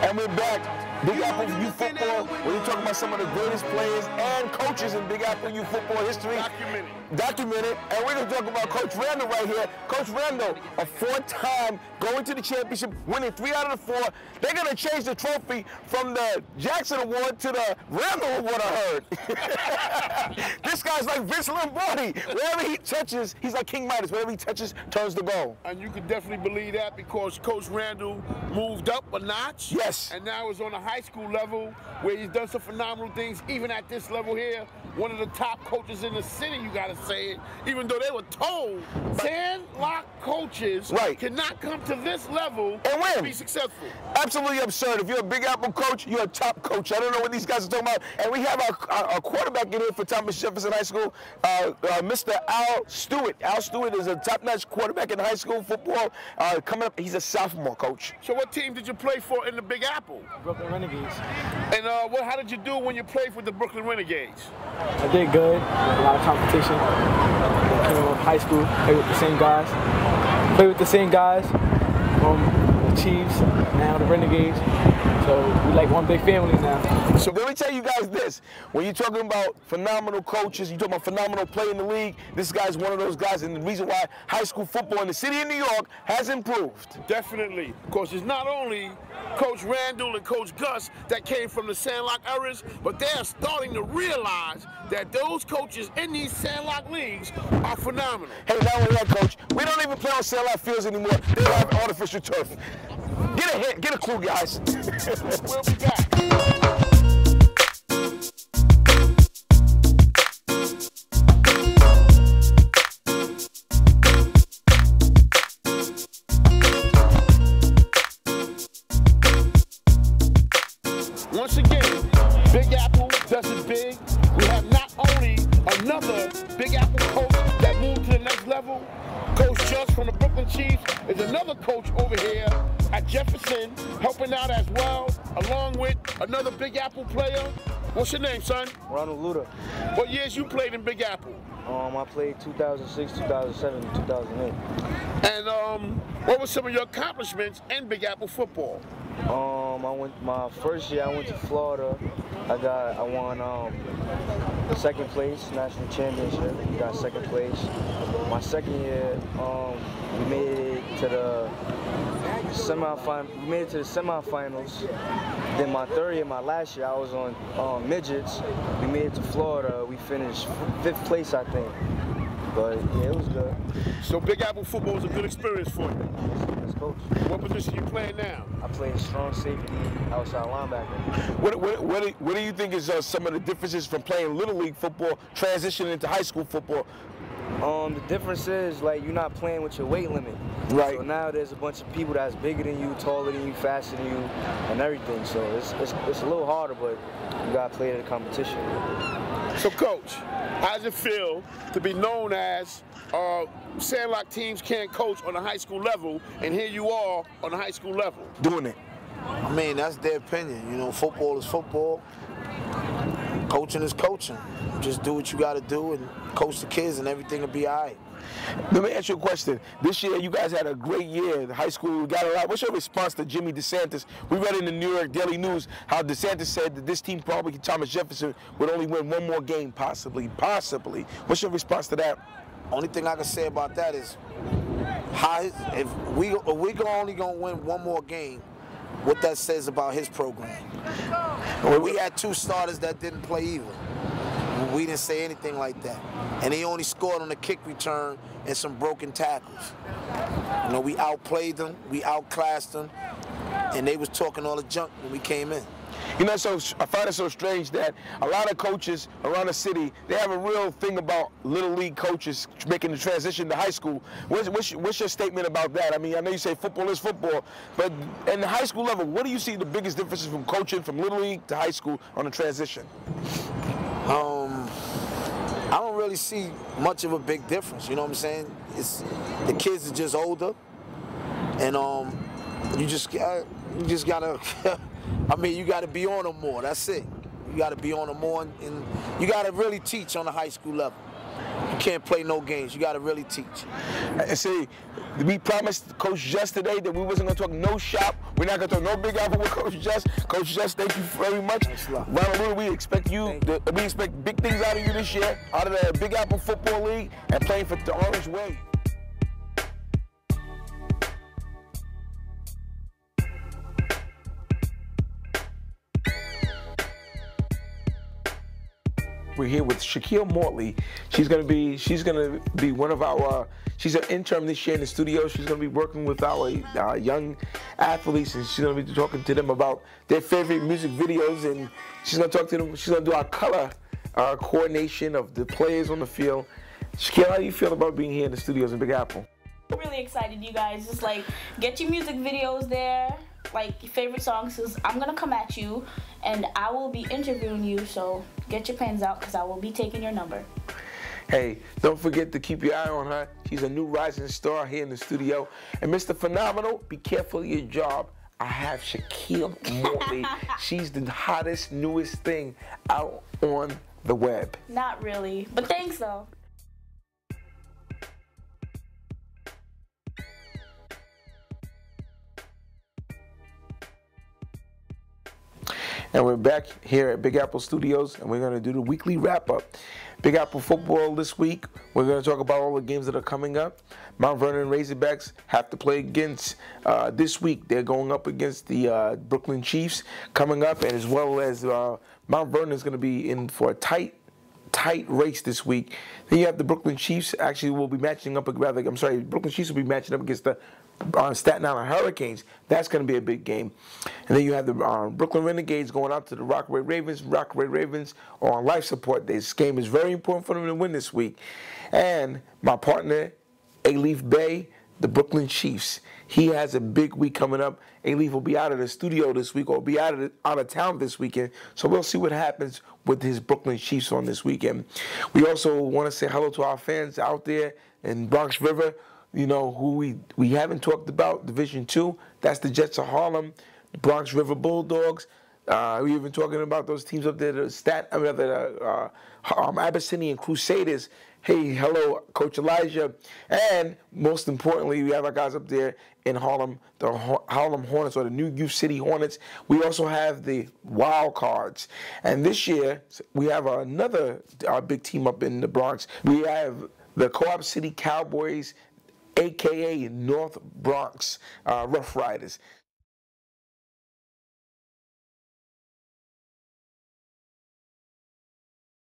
And we're back. Big Apple Youth Football, where you're talking about some of the greatest players and coaches in Big Apple Youth Football history. Documented. And we're going to talk about Coach Randall right here. Coach Randall, a four-time going to the championship, winning 3 out of the 4. They're going to change the trophy from the Jackson Award to the Randall Award, I heard. This guy's like Vince Lombardi. Wherever he touches, he's like King Midas. Wherever he touches, turns the goal. And you can definitely believe that because Coach Randall moved up a notch. Yes. And now is on a high school level where he's done some phenomenal things, even at this level here. One of the top coaches in the city, you gotta say it, even though they were told Sandlot coaches cannot come to this level and win. To be successful. Absolutely absurd. If you're a Big Apple coach, you're a top coach. I don't know what these guys are talking about. And we have our quarterback in here for Thomas Jefferson High School, Mr. Al Stewart. Al Stewart is a top-notch quarterback in high school football. Coming up, he's a sophomore, coach. So what team did you play for in the Big Apple? Brooklyn Renegades. And how did you do when you played for the Brooklyn Renegades? I did good. A lot of competition. Came up high school, played with the same guys. Played with the same guys. The Chiefs, now the Renegades. So we like one big family now. So let me tell you guys this. When you're talking about phenomenal coaches, you're talking about phenomenal play in the league, this guy's one of those guys, and the reason why high school football in the city of New York has improved. Definitely. Because it's not only Coach Randall and Coach Gus that came from the Sandlot eras, but they're starting to realize that those coaches in these Sandlot leagues are phenomenal. Hey, not only that, Coach, we don't even play on Sandlot fields anymore. They have artificial turf. Get a hint, get a clue, guys. We'll be back. Once again, Big Apple does it big. We have not only another Big Apple coach that moved to the next level. Coach Just from the Brooklyn Chiefs is another coach over here at Jefferson, helping out as well, along with another Big Apple player. What's your name, son? Ronald Luda. What years you played in Big Apple? I played 2006, 2007, 2008. And what were some of your accomplishments in Big Apple football? My first year I went to Florida. I won second place, national championship. Got second place. My second year, we made it to the semifinal. We made it to the semifinals. Then my third year, my last year, I was on midgets. We made it to Florida. We finished 5th place, I think. But yeah, it was good. So Big Apple football was a good experience for you. Yes, coach. What position you playing now? I play strong safety, outside linebacker. What do you think is some of the differences from playing Little League football, transitioning into high school football? The difference is, like, you're not playing with your weight limit. Right. So now there's a bunch of people that's bigger than you, taller than you, faster than you, and everything. So it's a little harder, but you gotta play the competition. So, Coach, how does it feel to be known as Sandlot teams can't coach on a high school level, and here you are on a high school level? Doing it. I mean, that's their opinion. You know, football is football. Coaching is coaching. Just do what you got to do and coach the kids and everything will be all right. Let me ask you a question. This year, you guys had a great year. The high school got a lot. What's your response to Jimmy DeSantis? We read in the New York Daily News how DeSantis said that this team, probably Thomas Jefferson, would only win one more game, possibly. What's your response to that? Only thing I can say about that is, if we only gonna win one more game, what that says about his program. We had 2 starters that didn't play either. We didn't say anything like that. And he only scored on a kick return and some broken tackles. You know, we outplayed them, we outclassed them, and they was talking all the junk when we came in. You know, so I find it so strange that a lot of coaches around the city, they have a real thing about Little League coaches making the transition to high school. What's your statement about that? I mean, I know you say football is football, but in the high school level, what do you see the biggest differences from coaching from Little League to high school on the transition? I don't really see much of a big difference, you know what I'm saying? The kids are just older, and you just gotta I mean, you gotta be on them more, that's it. You gotta be on them more, and you gotta really teach on the high school level. can't play no games. You got to really teach. And see, we promised Coach Just today that we wasn't going to talk no shop. We're not going to talk no Big Apple with Coach Just. Coach Just, thank you very much. Ronald, we expect we expect big things out of you this year, out of the Big Apple Football League and playing for the Orange Wave. We're here with Shaquille Mortley. She's gonna be one of our. She's an intern this year in the studio. She's gonna be working with our young athletes, and she's gonna be talking to them about their favorite music videos. And she's gonna talk to them. She's gonna do our color coordination of the players on the field. Shaquille, how do you feel about being here in the studios in Big Apple? I'm really excited, you guys. Just like get your music videos there, like your favorite songs, because I'm gonna come at you and I will be interviewing you, so get your pens out because I will be taking your number. Hey, don't forget to keep your eye on her. She's a new rising star here in the studio. And Mr. Phenomenal, be careful of your job. I have Shaquille Mortley. She's the hottest, newest thing out on the web. Not really, but thanks though. And we're back here at Big Apple Studios, and we're going to do the weekly wrap-up. Big Apple football this week. We're going to talk about all the games that are coming up. Mount Vernon Razorbacks have to play against this week. They're going up against the Brooklyn Chiefs coming up, and as well as Mount Vernon is going to be in for a tight race this week. Then you have the Brooklyn Chiefs actually will be matching up, Brooklyn Chiefs will be matching up against the Staten Island Hurricanes. That's going to be a big game. And then you have the Brooklyn Renegades going out to the Rockaway Ravens. Rockaway Ravens are on life support. This game is very important for them to win this week. And my partner, Alif Bey, the Brooklyn Chiefs. He has a big week coming up. Alif will be out of the studio this week or be out of town this weekend. So we'll see what happens with his Brooklyn Chiefs on this weekend. We also want to say hello to our fans out there in Bronx River. You know, who we haven't talked about, Division II. That's the Jets of Harlem, the Bronx River Bulldogs. We've been talking about those teams up there, the Abyssinian Crusaders. Hey, hello, Coach Elijah. And most importantly, we have our guys up there in Harlem, the Harlem Hornets, or the New Youth City Hornets. We also have the Wild Cards. And this year, we have another big team up in the Bronx. We have the Co-op City Cowboys, a.k.a. North Bronx Rough Riders.